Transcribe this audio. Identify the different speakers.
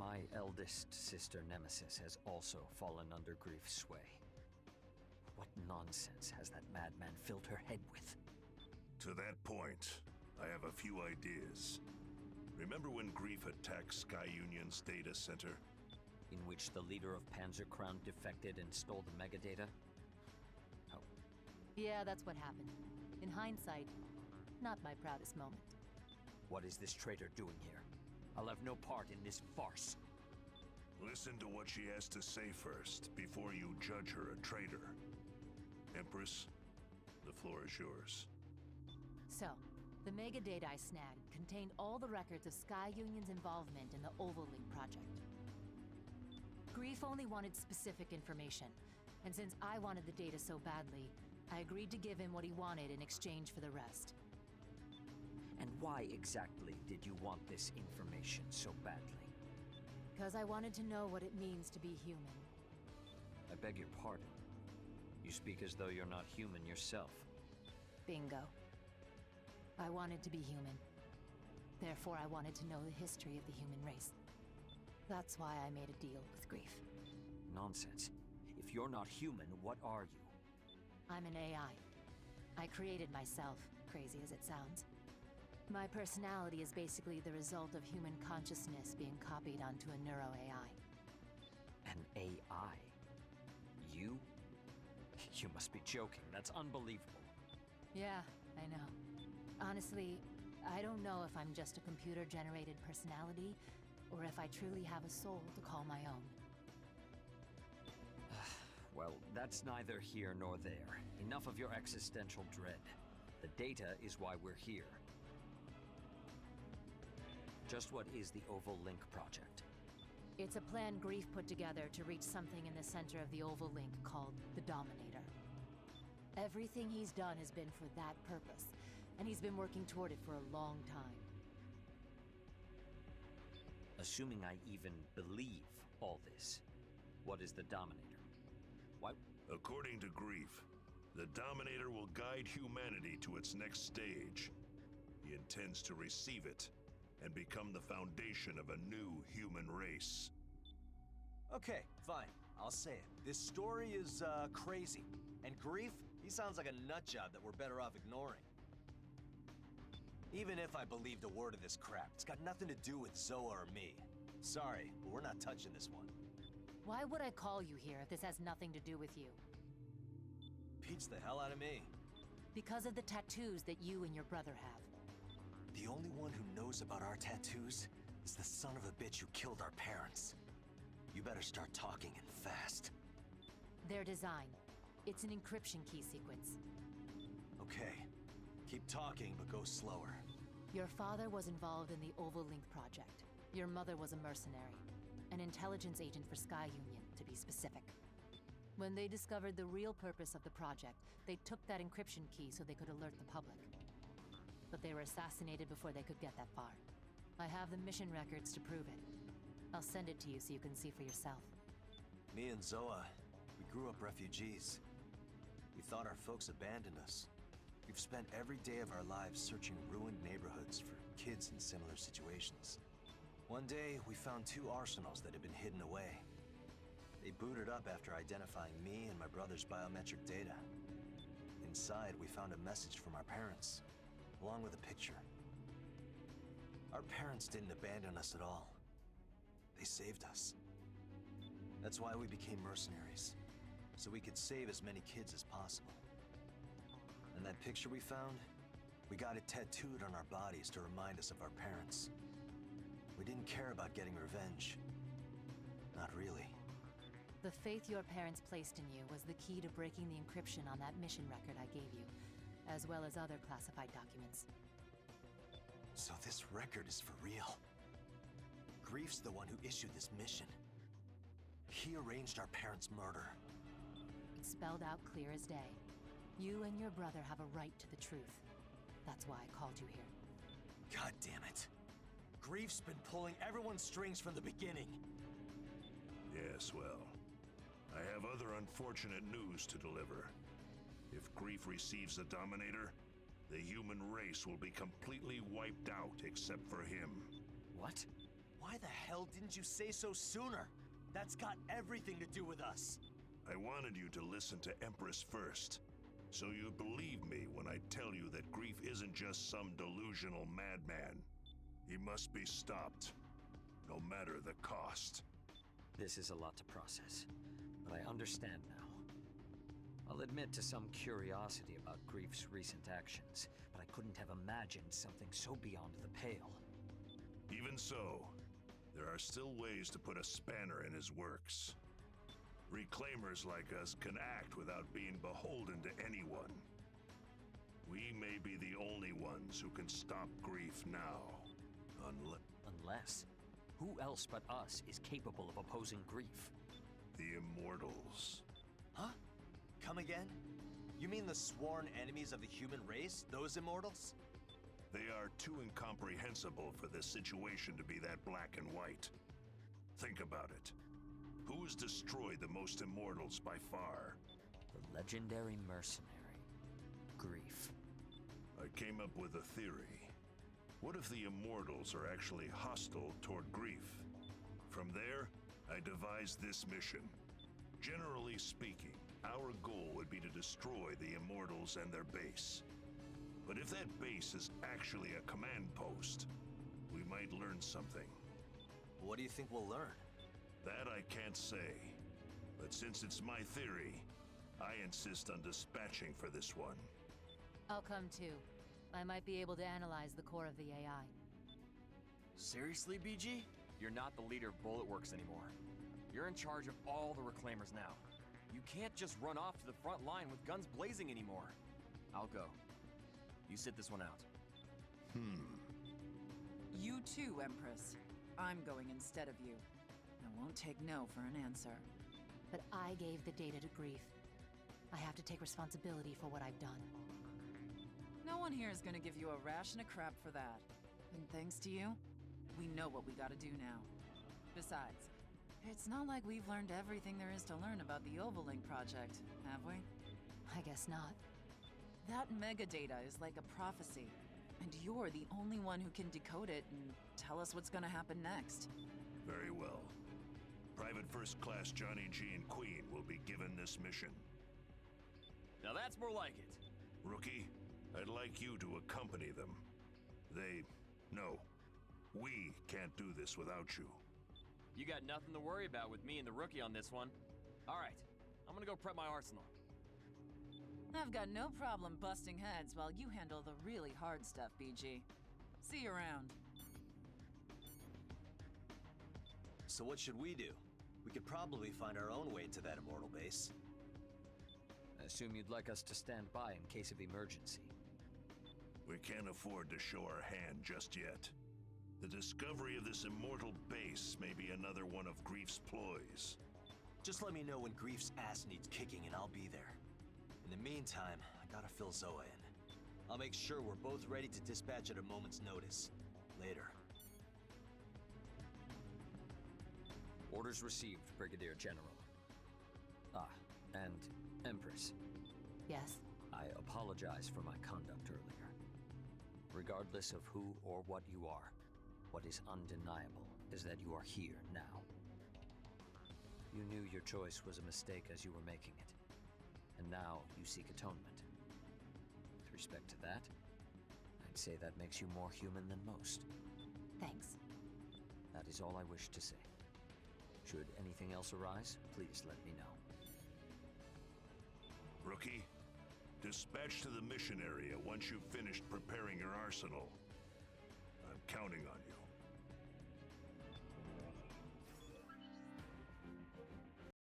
Speaker 1: My eldest sister Nemesis has also fallen under Grief's sway. What nonsense has that madman filled her head with?
Speaker 2: To that point, I have a few ideas. Remember when Grief attacked Sky Union's data center?
Speaker 1: In which the leader of Panzer Crown defected and stole the megadata? Oh.
Speaker 3: Yeah, that's what happened. In hindsight, not my proudest moment.
Speaker 1: What is this traitor doing here? I'll have no part in this farce.
Speaker 2: Listen to what she has to say first, before you judge her a traitor. Empress, the floor is yours.
Speaker 3: So, the megadata I snagged contained all the records of Sky Union's involvement in the Oval-Link project. Grief only wanted specific information, and since I wanted the data so badly, I agreed to give him what he wanted in exchange for the rest.
Speaker 1: And why exactly did you want this information so badly?
Speaker 3: Because I wanted to know what it means to be human.
Speaker 1: I beg your pardon. You speak as though you're not human yourself.
Speaker 3: Bingo. I wanted to be human. Therefore, I wanted to know the history of the human race. That's why I made a deal with Grief.
Speaker 1: Nonsense. If you're not human, what are you?
Speaker 3: I'm an AI. I created myself, crazy as it sounds. My personality is basically the result of human consciousness being copied onto a neuro-AI.
Speaker 1: An AI? You? You must be joking. That's unbelievable.
Speaker 3: Yeah, I know. Honestly, I don't know if I'm just a computer-generated personality, or if I truly have a soul to call my own.
Speaker 1: Well, that's neither here nor there. Enough of your existential dread. The data is why we're here. Just what is the Oval-Link project?
Speaker 3: It's a plan Grief put together to reach something in the center of the Oval-Link called the Dominator. Everything he's done has been for that purpose, and he's been working toward it for a long time.
Speaker 1: Assuming I even believe all this, what is the Dominator? Why?
Speaker 2: According to Grief, the Dominator will guide humanity to its next stage. He intends to receive it and become the foundation of a new human race.
Speaker 4: Okay, fine. I'll say it. This story is, crazy. And Grief, he sounds like a nutjob that we're better off ignoring. Even if I believed a word of this crap, it's got nothing to do with Zoa or me. Sorry, but we're not touching this one.
Speaker 3: Why would I call you here if this has nothing to do with you?
Speaker 4: Beats the hell out of me.
Speaker 3: Because of the tattoos that you and your brother have.
Speaker 4: The only one who knows about our tattoos is the son of a bitch who killed our parents. You better start talking and fast.
Speaker 3: Their design. It's an encryption key sequence.
Speaker 4: Okay. Keep talking, but go slower.
Speaker 3: Your father was involved in the Oval-Link project. Your mother was a mercenary. An intelligence agent for Sky Union, to be specific. When they discovered the real purpose of the project, they took that encryption key so they could alert the public. But they were assassinated before they could get that far. I have the mission records to prove it. I'll send it to you so you can see for yourself.
Speaker 4: Me and Zoa, we grew up refugees. We thought our folks abandoned us. We've spent every day of our lives searching ruined neighborhoods for kids in similar situations. One day, we found 2 arsenals that had been hidden away. They booted up after identifying me and my brother's biometric data. Inside, we found a message from our parents, along with a picture. Our parents didn't abandon us at all. They saved us. That's why we became mercenaries, so we could save as many kids as possible. And that picture we found, we got it tattooed on our bodies to remind us of our parents. We didn't care about getting revenge. Not really.
Speaker 3: The faith your parents placed in you was the key to breaking the encryption on that mission record I gave you, as well as other classified documents.
Speaker 4: So this record is for real. Grief's the one who issued this mission. He arranged our parents' murder.
Speaker 3: It's spelled out clear as day. You and your brother have a right to the truth. That's why I called you here.
Speaker 4: God damn it. Grief's been pulling everyone's strings from the beginning.
Speaker 2: Yes, well, I have other unfortunate news to deliver. If Grief receives the Dominator, the human race will be completely wiped out except for him.
Speaker 1: What?
Speaker 4: Why the hell didn't you say so sooner? That's got everything to do with us.
Speaker 2: I wanted you to listen to Empress first, so you believe me when I tell you that Grief isn't just some delusional madman. He must be stopped, no matter the cost.
Speaker 1: This is a lot to process, but I understand now. I'll admit to some curiosity about Grief's recent actions, but I couldn't have imagined something so beyond the pale.
Speaker 2: Even so, there are still ways to put a spanner in his works. Reclaimers like us can act without being beholden to anyone. We may be the only ones who can stop Grief now.
Speaker 1: Unless? Who else but us is capable of opposing Grief?
Speaker 2: The Immortals.
Speaker 4: Huh? Come again? You mean the sworn enemies of the human race? Those Immortals?
Speaker 2: They are too incomprehensible for this situation to be that black and white. Think about it. Who has destroyed the most Immortals by far?
Speaker 1: The legendary mercenary, Grief.
Speaker 2: I came up with a theory. What if the Immortals are actually hostile toward Grief? From there, I devised this mission. Generally speaking, our goal would be to destroy the Immortals and their base. But if that base is actually a command post, we might learn something.
Speaker 4: What do you think we'll learn?
Speaker 2: That I can't say. But since it's my theory, I insist on dispatching for this one.
Speaker 3: I'll come too. I might be able to analyze the core of the AI.
Speaker 4: Seriously, BG?
Speaker 5: You're not the leader of Bulletworks anymore. You're in charge of all the Reclaimers now. You can't just run off to the front line with guns blazing anymore. I'll go. You sit this one out.
Speaker 6: You too, Empress. I'm going instead of you. I won't take no for an answer.
Speaker 3: But I gave the data to Grief. I have to take responsibility for what I've done.
Speaker 6: No one here is gonna give you a ration of crap for that. And thanks to you, we know what we gotta do now. Besides, it's not like we've learned everything there is to learn about the Ovalink project, have we?
Speaker 3: I guess not.
Speaker 6: That megadata is like a prophecy, and you're the only one who can decode it and tell us what's gonna happen next.
Speaker 2: Very well. Private First Class Johnny G and Queen will be given this mission.
Speaker 5: Now that's more like it.
Speaker 2: Rookie, I'd like you to accompany them. No, we can't do this without you.
Speaker 5: You got nothing to worry about with me and the Rookie on this one. All right, I'm gonna go prep my arsenal.
Speaker 6: I've got no problem busting heads while you handle the really hard stuff, BG. See you around.
Speaker 4: So what should we do? We could probably find our own way to that Immortal base.
Speaker 1: I assume you'd like us to stand by in case of emergency.
Speaker 2: We can't afford to show our hand just yet. The discovery of this Immortal base may be another one of Grief's ploys.
Speaker 4: Just let me know when Grief's ass needs kicking and I'll be there. In the meantime, I gotta fill Zoa in. I'll make sure we're both ready to dispatch at a moment's notice. Later.
Speaker 1: Orders received, Brigadier General. Ah, and Empress.
Speaker 3: Yes?
Speaker 1: I apologize for my conduct earlier. Regardless of who or what you are, what is undeniable is that you are here now. You knew your choice was a mistake as you were making it, and now you seek atonement. With respect to that, I'd say that makes you more human than most.
Speaker 3: Thanks.
Speaker 1: That is all I wish to say. Should anything else arise, please let me know.
Speaker 2: Rookie, dispatch to the mission area once you've finished preparing your arsenal. I'm counting on you.